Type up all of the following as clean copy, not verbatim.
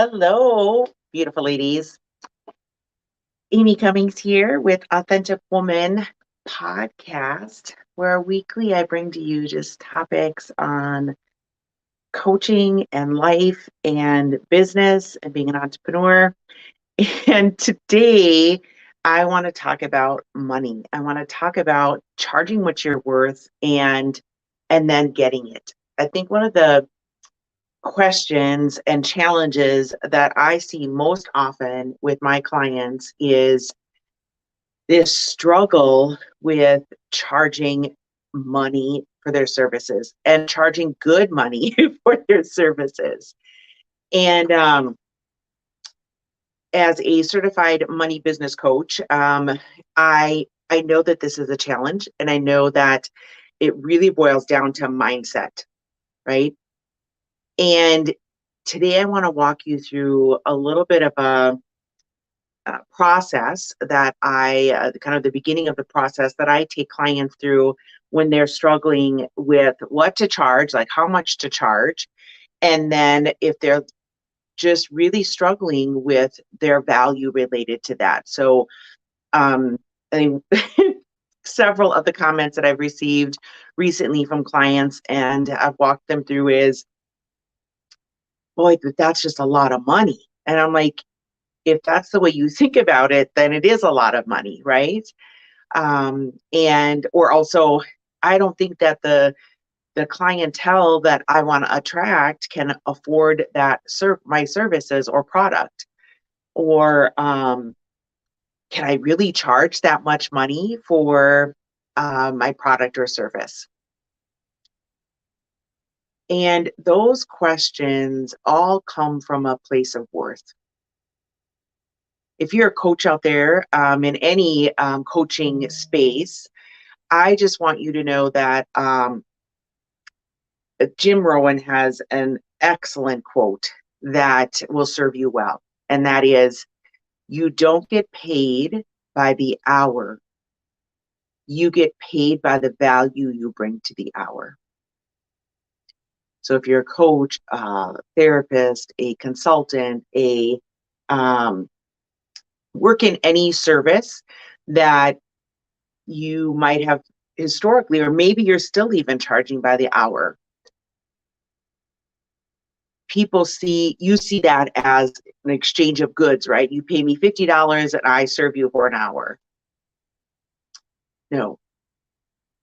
Hello, beautiful ladies. Amy Cummings here with Authentic Woman podcast, where weekly I bring to you just topics on coaching and life and business and being an entrepreneur. And today I want to talk about money. I want to talk about charging what you're worth and then getting it. I think one of the questions and challenges that I see most often with my clients is this struggle with charging money for their services and charging good money for their services. And as a certified money business coach, I know that this is a challenge, and I know that it really boils down to mindset, right? And today I want to walk you through a little bit of a process that kind of the beginning of the process that I take clients through when they're struggling with what to charge, like how much to charge. And then if they're just really struggling with their value related to that. So I think several of the comments that I've received recently from clients and I've walked them through is, boy, but that's just a lot of money. And I'm like, if that's the way you think about it, then it is a lot of money, right? And or also, I don't think that the clientele that I want to attract can afford that my services or product, or can I really charge that much money for my product or service? And those questions all come from a place of worth. If you're a coach out there in any coaching space, I just want you to know that Jim Rohn has an excellent quote that will serve you well. And that is, you don't get paid by the hour. You get paid by the value you bring to the hour. So if you're a coach, therapist, a consultant, work in any service that you might have historically, or maybe you're still even charging by the hour. You see that as an exchange of goods, right? You pay me $50 and I serve you for an hour. No,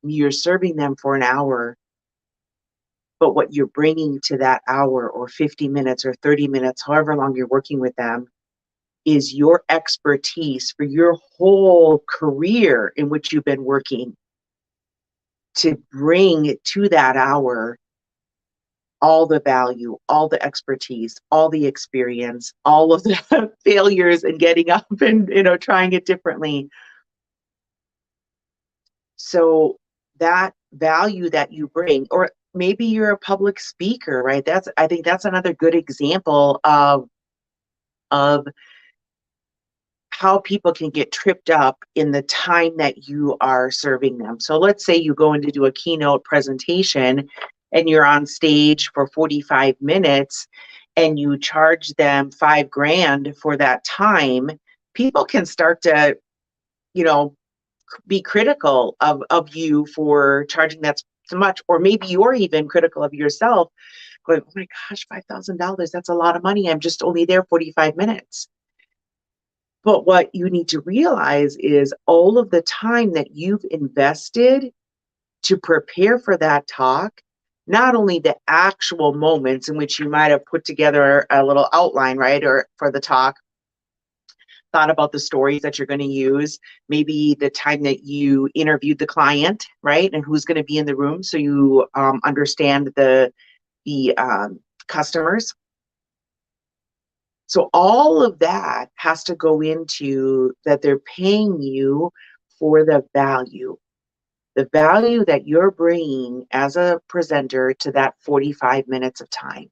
you're serving them for an hour, but what you're bringing to that hour or 50 minutes or 30 minutes, however long you're working with them, is your expertise for your whole career in which you've been working to bring to that hour all the value, all the expertise, all the experience, all of the failures and getting up and, trying it differently. So that value that you bring, or maybe you're a public speaker, right? I think that's another good example of how people can get tripped up in the time that you are serving them. So let's say you go in to do a keynote presentation and you're on stage for 45 minutes and you charge them $5,000 for that time. People can start to, be critical of you for charging that so much, or maybe you're even critical of yourself, going, oh my gosh, $5,000, that's a lot of money. I'm just only there 45 minutes. But what you need to realize is all of the time that you've invested to prepare for that talk, not only the actual moments in which you might have put together a little outline, right, or for the talk, thought about the stories that you're going to use, maybe the time that you interviewed the client, right, and who's going to be in the room, so you understand the customers. So all of that has to go into that they're paying you for the value that you're bringing as a presenter to that 45 minutes of time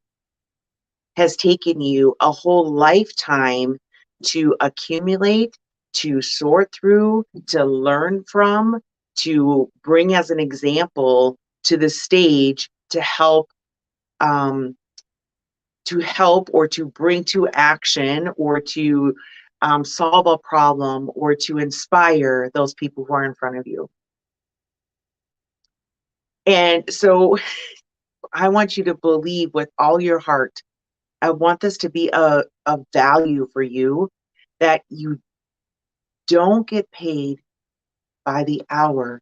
has taken you a whole lifetime to accumulate, to sort through, to learn from, to bring as an example to the stage to help to help or to bring to action or to solve a problem or to inspire those people who are in front of you. And so I want you to believe with all your heart. I want this to be a value for you, that you don't get paid by the hour.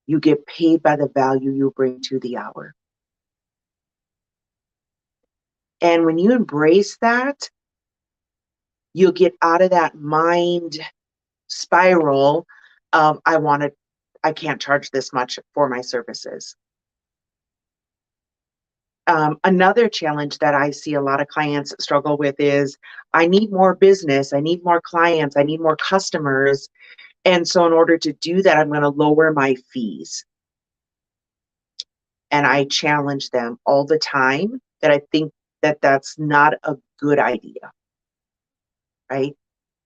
You get paid by the value you bring to the hour. And when you embrace that, you'll get out of that mind spiral of, I can't charge this much for my services. Another challenge that I see a lot of clients struggle with is, I need more business, I need more clients, I need more customers. And so in order to do that, I'm going to lower my fees. And I challenge them all the time that I think that that's not a good idea, right?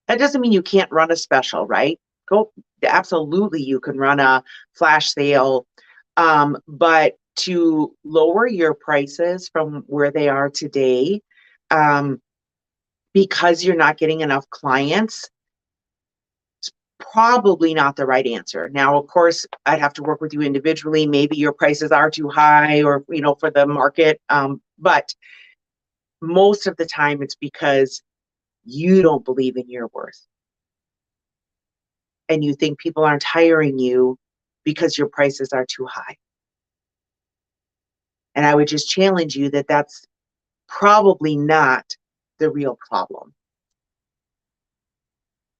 That doesn't mean you can't run a special, right? Absolutely, you can run a flash sale, but to lower your prices from where they are today, because you're not getting enough clients, probably not the right answer. Now, of course, I'd have to work with you individually. Maybe your prices are too high, or for the market, but most of the time it's because you don't believe in your worth, and you think people aren't hiring you because your prices are too high. And I would just challenge you that that's probably not the real problem.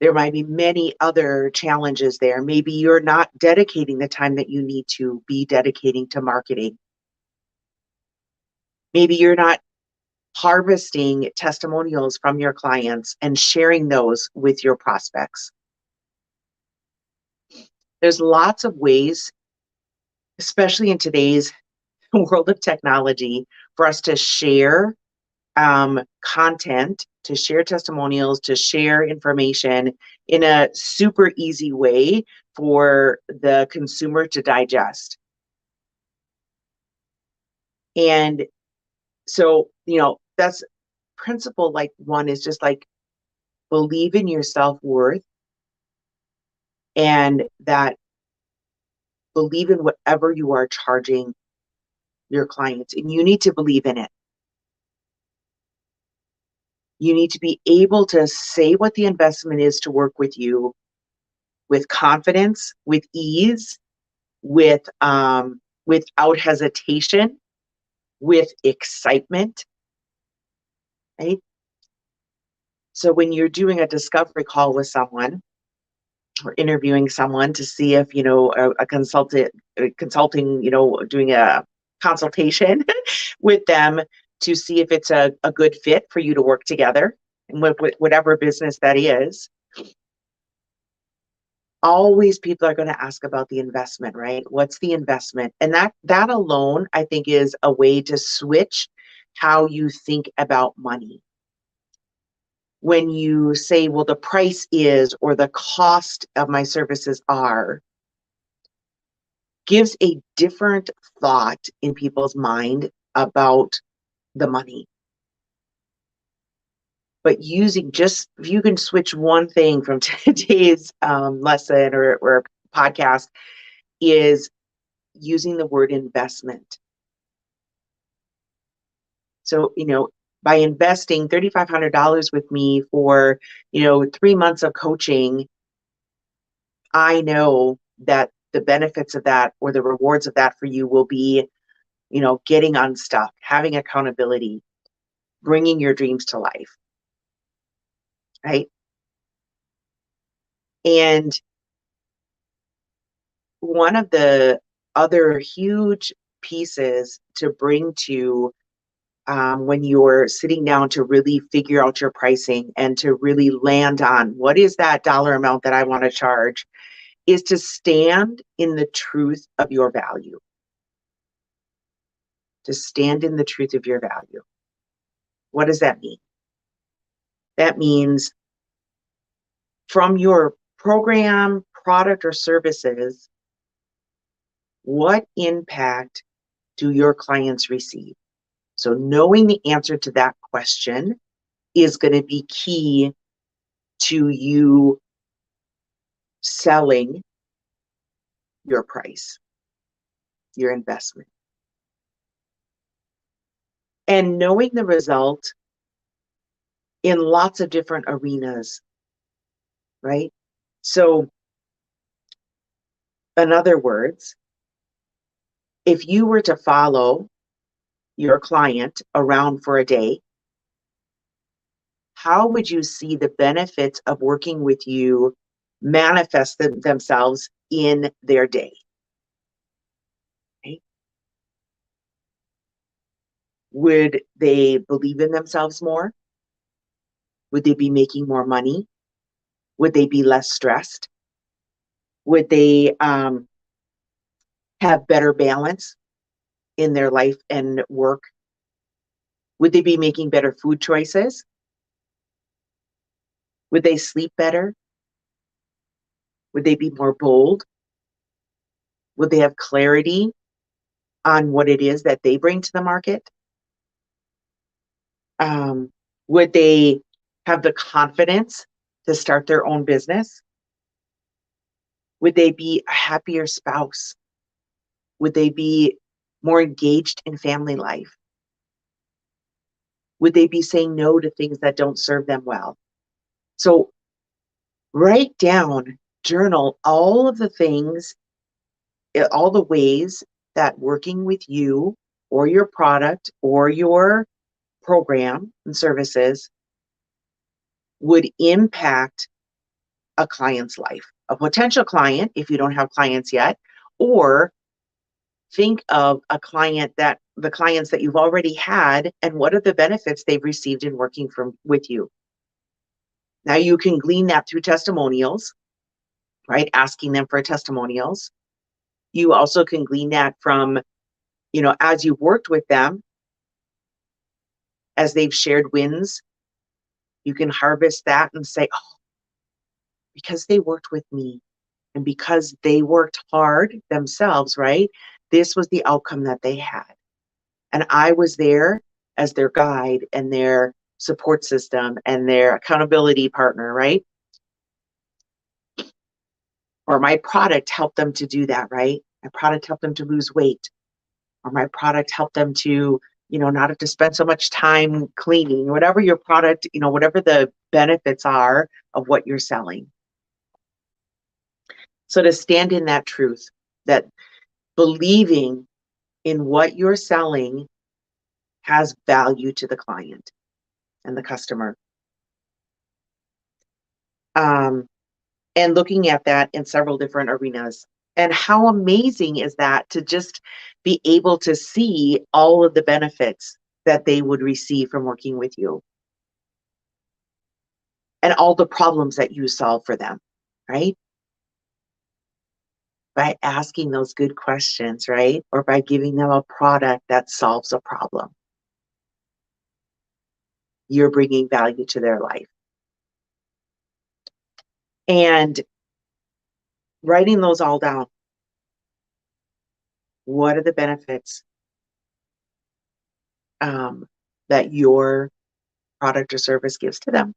There might be many other challenges there. Maybe you're not dedicating the time that you need to be dedicating to marketing. Maybe you're not harvesting testimonials from your clients and sharing those with your prospects. There's lots of ways, especially in today's world of technology, for us to share content, to share testimonials, to share information in a super easy way for the consumer to digest. And so, that's principle like one, is just like, believe in your self-worth, and that believe in whatever you are charging your clients, and you need to believe in it. You need to be able to say what the investment is to work with you with confidence, with ease, without hesitation, with excitement, right? So when you're doing a discovery call with someone or interviewing someone to see if, a consulting, doing a consultation with them to see if it's a good fit for you to work together, and with whatever business that is, always people are going to ask about the investment, right? What's the investment? And that alone, I think, is a way to switch how you think about money. When you say, well, the price is, or the cost of my services are, gives a different thought in people's mind about the money. But if you can switch one thing from today's lesson or podcast, is using the word investment. So, by investing $3,500 with me for, 3 months of coaching, I know that the benefits of that, or the rewards of that for you, will be, getting unstuck, having accountability, bringing your dreams to life, right? And one of the other huge pieces to bring to, when you're sitting down to really figure out your pricing and to really land on what is that dollar amount that I want to charge, is to stand in the truth of your value. To stand in the truth of your value. What does that mean? That means, from your program, product, or services, what impact do your clients receive? So knowing the answer to that question is going to be key to you selling your price, your investment. And knowing the result in lots of different arenas, right? So, in other words, if you were to follow your client around for a day, how would you see the benefits of working with you manifest themselves in their day? Right? Would they believe in themselves more? Would they be making more money? Would they be less stressed? Would they have better balance in their life and work? Would they be making better food choices? Would they sleep better? Would they be more bold? Would they have clarity on what it is that they bring to the market? Um, would they have the confidence to start their own business? Would they be a happier spouse? Would they be more engaged in family life? Would they be saying no to things that don't serve them well? So write down, journal all of the things, all the ways that working with you or your product or your program and services would impact a client's life, a potential client if you don't have clients yet, or think of a client that the clients that you've already had and what are the benefits they've received in working with you. Now you can glean that through testimonials, right? Asking them for testimonials. You also can glean that from, as you've worked with them, as they've shared wins, you can harvest that and say, oh, because they worked with me and because they worked hard themselves, right? This was the outcome that they had. And I was there as their guide and their support system and their accountability partner, right? Or my product helped them to do that, right? My product helped them to lose weight. Or my product helped them to, not have to spend so much time cleaning, whatever your product, whatever the benefits are of what you're selling. So to stand in that truth, that believing in what you're selling has value to the client and the customer. And looking at that in several different arenas. And how amazing is that to just be able to see all of the benefits that they would receive from working with you and all the problems that you solve for them, right? By asking those good questions, right? Or by giving them a product that solves a problem. You're bringing value to their life. And writing those all down. What are the benefits that your product or service gives to them?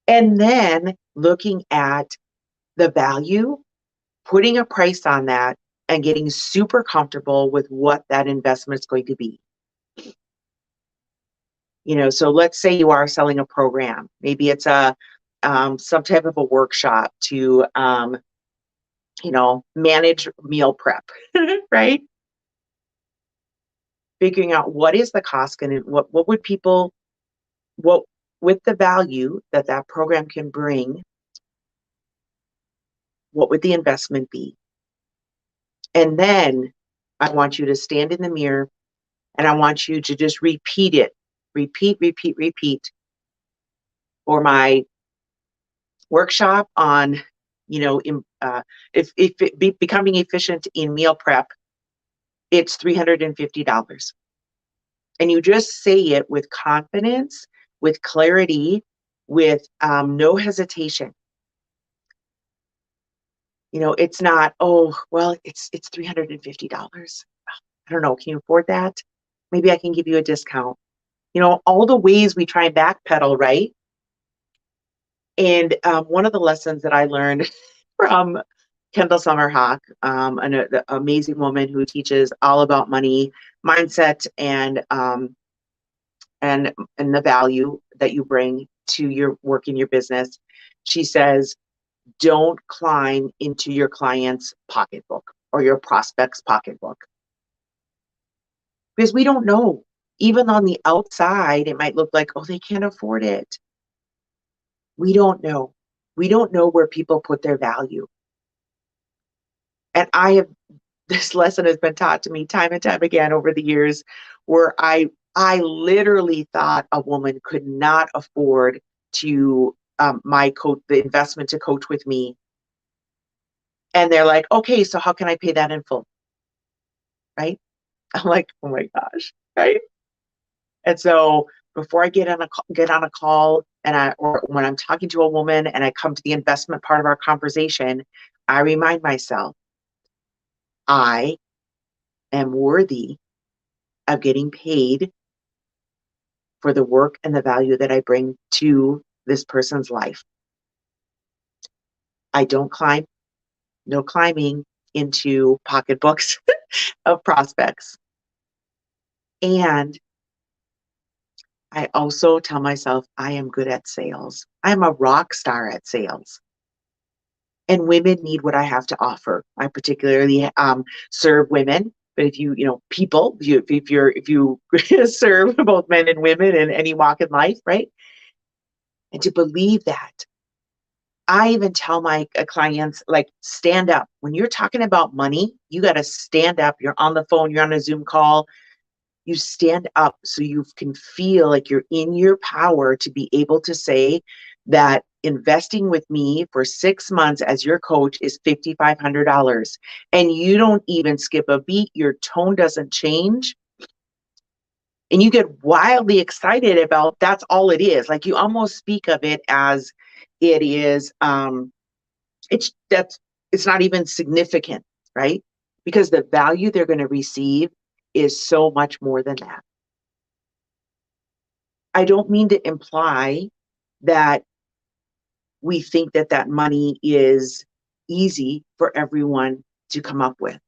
And then looking at the value, putting a price on that, and getting super comfortable with what that investment is going to be. So let's say you are selling a program. Maybe it's some type of a workshop to manage meal prep, right? Figuring out what is the cost and what would people, what with the value that that program can bring, what would the investment be? And then I want you to stand in the mirror and I want you to just repeat it. Repeat for my workshop on, if becoming efficient in meal prep, it's $350. And you just say it with confidence, with clarity, with no hesitation. It's not, oh, well, it's $350. I don't know, can you afford that? Maybe I can give you a discount. All the ways we try and backpedal, right? And one of the lessons that I learned from Kendall Summerhawk, an amazing woman who teaches all about money, mindset, and the value that you bring to your work in your business. She says, don't climb into your client's pocketbook or your prospect's pocketbook, because we don't know. Even on the outside, it might look like, oh, they can't afford it. We don't know. We don't know where people put their value. And this lesson has been taught to me time and time again over the years, where I literally thought a woman could not afford to the investment to coach with me. And they're like, okay, so how can I pay that in full? Right? I'm like, oh my gosh, right? And so before I get on a call, or when I'm talking to a woman and I come to the investment part of our conversation, I remind myself, I am worthy of getting paid for the work and the value that I bring to this person's life. I don't climb, no climbing into pocketbooks of prospects. And I also tell myself I am good at sales. I'm a rock star at sales. And women need what I have to offer. I particularly serve women, but if people, if you serve both men and women in any walk in life, right? And to believe that, I even tell my clients, like, stand up. When you're talking about money, you got to stand up. You're on the phone, you're on a Zoom call. You stand up so you can feel like you're in your power to be able to say that investing with me for 6 months as your coach is $5,500. And you don't even skip a beat. Your tone doesn't change. And you get wildly excited about that's all it is. Like, you almost speak of it as it is, it's not even significant, right? Because the value they're going to receive is so much more than that. I don't mean to imply that we think that money is easy for everyone to come up with.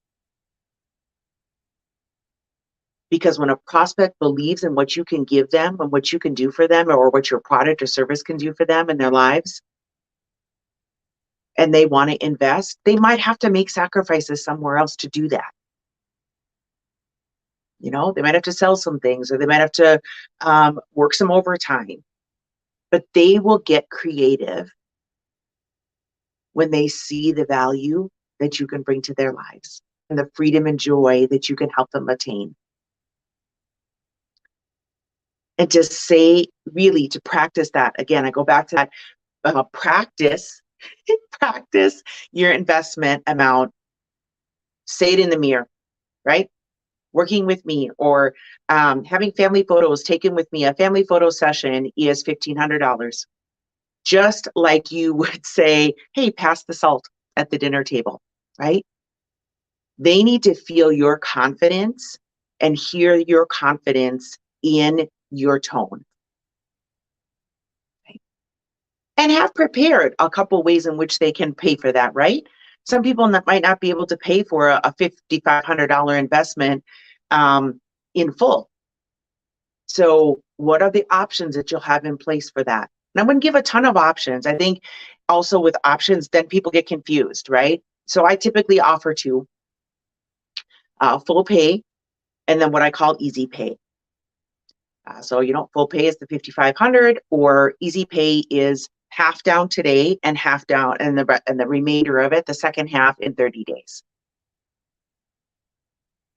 Because when a prospect believes in what you can give them and what you can do for them, or what your product or service can do for them in their lives, and they want to invest, they might have to make sacrifices somewhere else to do that. They might have to sell some things, or they might have to work some overtime, but they will get creative when they see the value that you can bring to their lives and the freedom and joy that you can help them attain. And to say, really, to practice that. Again, I go back to that, practice your investment amount. Say it in the mirror, right? Working with me, or having family photos taken with me. A family photo session is $1,500. Just like you would say, hey, pass the salt at the dinner table, right? They need to feel your confidence and hear your confidence in your tone. Right? And have prepared a couple ways in which they can pay for that, right? Some people might not be able to pay for a $5,500 investment in full. So what are the options that you'll have in place for that? And I wouldn't give a ton of options. I think also with options, then people get confused, right? So I typically offer two, full pay, and then what I call easy pay. So full pay is the $5,500, or easy pay is half down today and half down, and the remainder of it, the second half, in 30 days.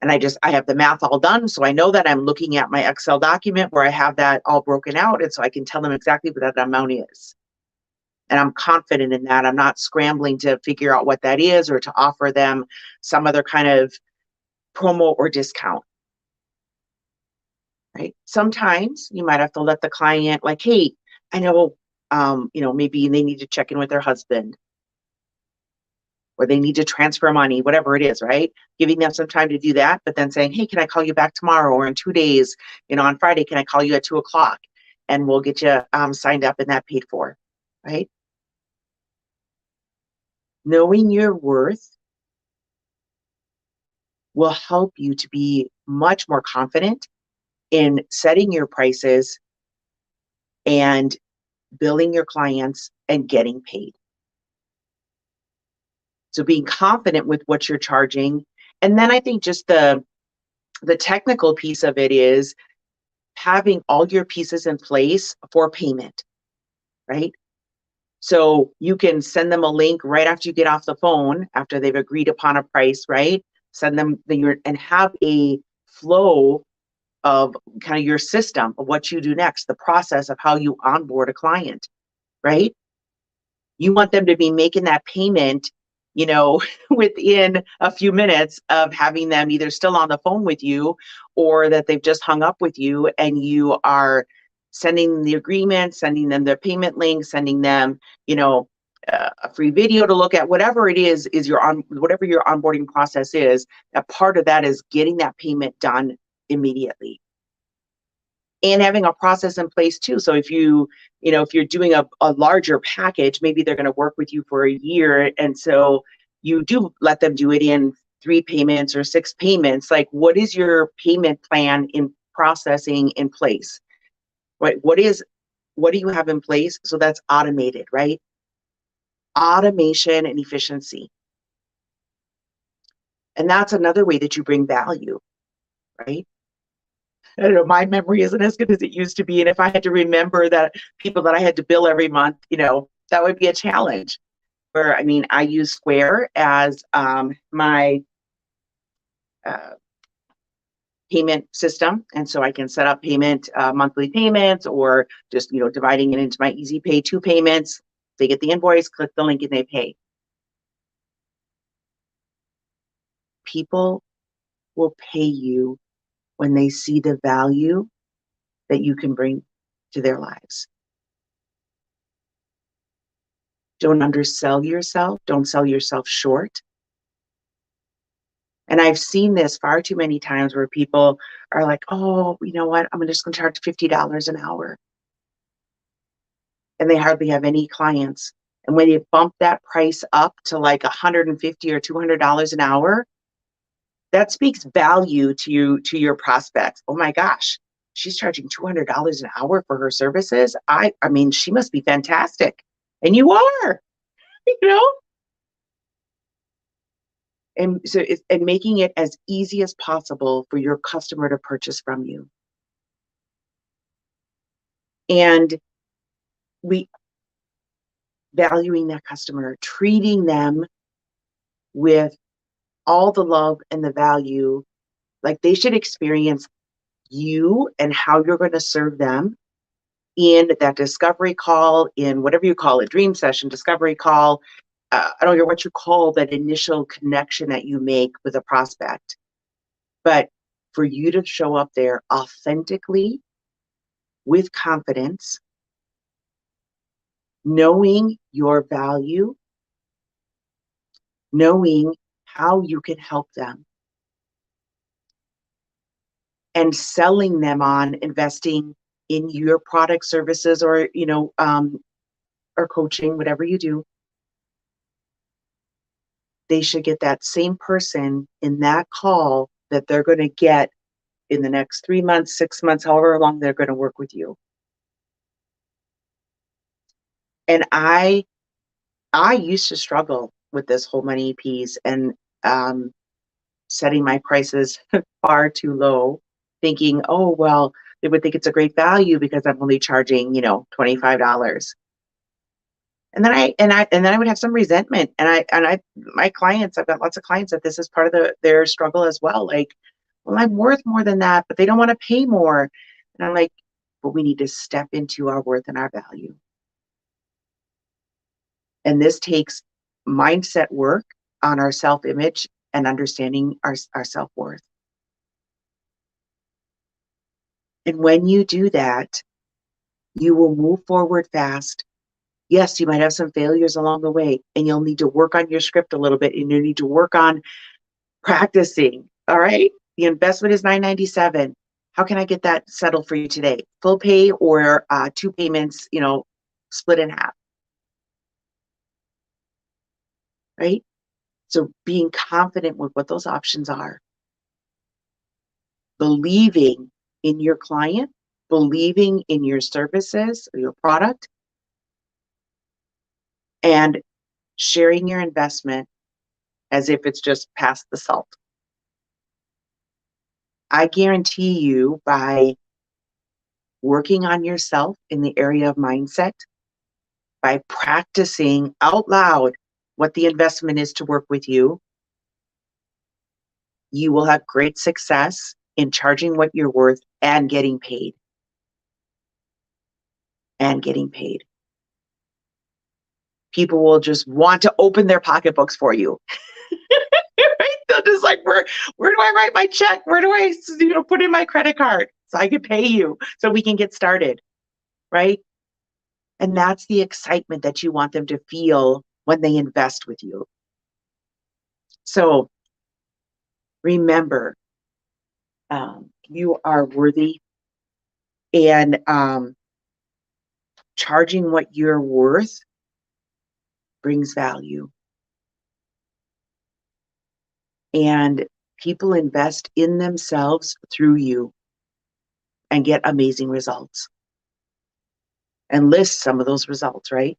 And I have the math all done. So I know that I'm looking at my Excel document where I have that all broken out. And so I can tell them exactly what that amount is. And I'm confident in that. I'm not scrambling to figure out what that is, or to offer them some other kind of promo or discount. Right? Sometimes you might have to let the client, like, hey, I know, maybe they need to check in with their husband, or they need to transfer money, whatever it is, right? Giving them some time to do that, but then saying, hey, can I call you back tomorrow or in 2 days? On Friday, can I call you at 2 o'clock? And we'll get you signed up and that paid for, right? Knowing your worth will help you to be much more confident in setting your prices and billing your clients and getting paid. So being confident with what you're charging. And then I think just the technical piece of it is having all your pieces in place for payment, right? So you can send them a link right after you get off the phone, after they've agreed upon a price, right? Send them and have a flow of kind of your system of what you do next, the process of how you onboard a client, right? You want them to be making that payment, within a few minutes of having them either still on the phone with you or that they've just hung up with you, and you sending them the agreement, sending them their payment link, sending them, a free video to look at, whatever it is whatever your onboarding process is. A part of that is getting that payment done immediately. And having a process in place too. So if if you're doing a larger package, maybe they're going to work with you for a year. And so you do let them do it in 3 payments or 6 payments. Like, what is your payment plan in processing in place? Right? What do you have in place? So that's automated, right? Automation and efficiency. And that's another way that you bring value, right? I don't know, my memory isn't as good as it used to be. And if I had to remember that people that I had to bill every month, that would be a challenge. Where, I use Square as my payment system. And so I can set up monthly payments, or just, dividing it into my Easy Pay 2 payments. They get the invoice, click the link, and they pay. People will pay you when they see the value that you can bring to their lives. Don't undersell yourself. Don't sell yourself short. And I've seen this far too many times where people are like, oh, you know what? I'm just going to charge $50 an hour. And they hardly have any clients. And when they bump that price up to like $150 or $200 an hour, that speaks value to your prospects. Oh my gosh, she's charging $200 an hour for her services. She must be fantastic. And you are, And so and making it as easy as possible for your customer to purchase from you. And valuing that customer, treating them with all the love and the value, like they should experience you and how you're going to serve them in that discovery call, in whatever you call it, dream session, discovery call. I don't care what you call that initial connection that you make with a prospect. But for you to show up there authentically, with confidence, knowing your value, knowing how you can help them, and selling them on investing in your product, services, or or coaching, whatever you do. They should get that same person in that call that they're going to get in the next 3 months, 6 months, however long they're going to work with you. And I used to struggle with this whole money piece and setting my prices far too low, thinking, oh, well, they would think it's a great value because I'm only charging, $25. And then I would have some resentment. My clients, I've got lots of clients that this is part of their struggle as well. Like, well, I'm worth more than that, but they don't want to pay more. And I'm like, but we need to step into our worth and our value. And this takes mindset work on our self-image and understanding our self-worth. And when you do that, you will move forward fast. Yes, you might have some failures along the way, and you'll need to work on your script a little bit, and you need to work on practicing. All right. The investment is $997. How can I get that settled for you today? Full pay or two payments, split in half, right? So being confident with what those options are, believing in your client, believing in your services or your product, and sharing your investment as if it's just past the salt. I guarantee you, by working on yourself in the area of mindset, by practicing out loud what the investment is to work with you, you will have great success in charging what you're worth and getting paid. And getting paid. People will just want to open their pocketbooks for you. Right? They're just like, where do I write my check? Where do I put in my credit card so I can pay you so we can get started, right? And that's the excitement that you want them to feel when they invest with you. So remember, you are worthy, and charging what you're worth brings value. And people invest in themselves through you and get amazing results. And list some of those results, right?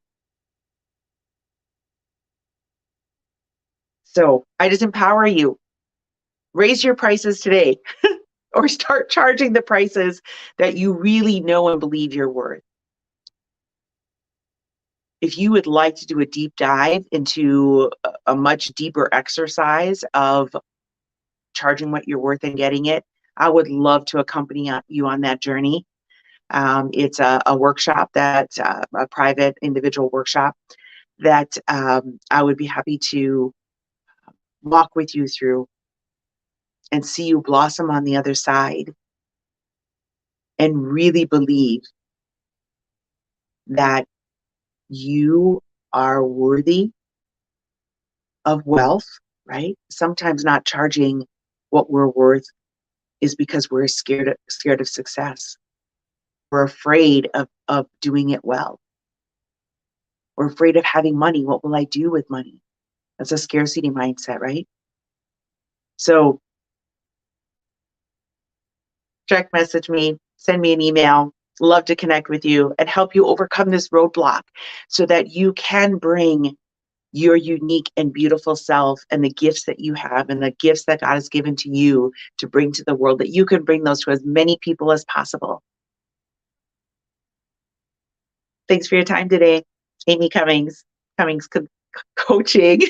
So I just empower you. Raise your prices today or start charging the prices that you really know and believe you're worth. If you would like to do a deep dive into a much deeper exercise of charging what you're worth and getting it, I would love to accompany you on that journey. It's a workshop that's a private individual workshop that I would be happy to walk with you through and see you blossom on the other side and really believe that you are worthy of wealth, right? Sometimes not charging what we're worth is because we're scared of success. We're afraid of doing it well. We're afraid of having money. What will I do with money? That's a scarcity mindset, right? So direct message me, send me an email. Love to connect with you and help you overcome this roadblock so that you can bring your unique and beautiful self and the gifts that you have and the gifts that God has given to you to bring to the world, that you can bring those to as many people as possible. Thanks for your time today. Amy Cummings Coaching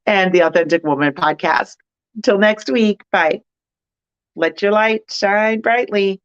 and the Authentic Woman podcast. Until next week, bye. Let your light shine brightly.